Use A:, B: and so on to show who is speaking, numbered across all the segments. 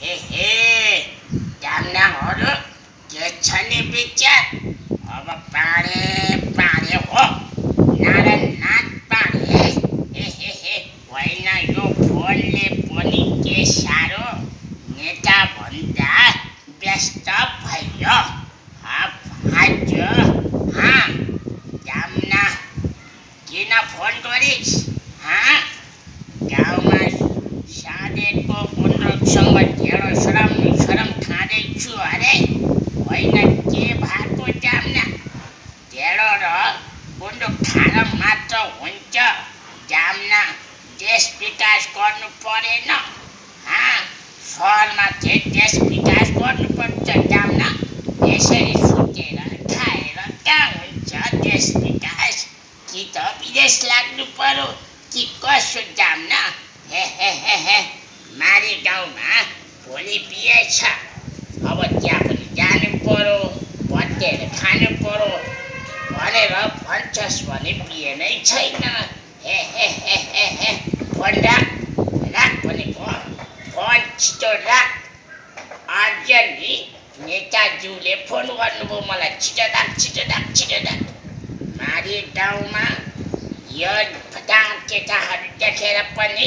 A: हे गामनाहरू के छ नि विचार? अब पाडे पाडे हो नारायणनाथ पाडे। होइन यो फोनले पनि के साह्रो नेता भन्दा व्यस्त भयो। आज गामना किन फोन गरिस्? गाउँमा साँधेको गुन्द्रुकसँग ढेँडो सरम खाँदैछु अरे। होइन के भएको जाम्ना? ढेँडो र गुन्द्रुक खान मात्र हुन्छ जाम्ना? देश विकास गर्नु परेन? सहरमा चाहिँ देश विकास गर्नुपर्छ जाम्ना। यसरी सुतेर खाएर कहाँ हुन्छ देश विकास? कि त विदेश लाग्नु पर्यो कि कसो जाम्ना? मारी गाउँमा भोलि बिहे छ। अब त्यहाँ पनि जानु पर्यो, भतेर खानु पर्यो भनेर भन्छस् भने बिहे नै छैन। फोन राख भनेको, फोन छिटो राख। अर्जेन्टली नेताज्यूले फोन गर्नुभयो मलाई। छिटो राख। मारी गाउँमा यो फटाक केटाहरू देखेर पनि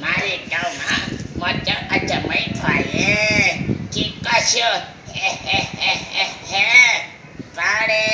A: मारी गाउँमा म त अचम्मै भएँ कि कसो? पाडे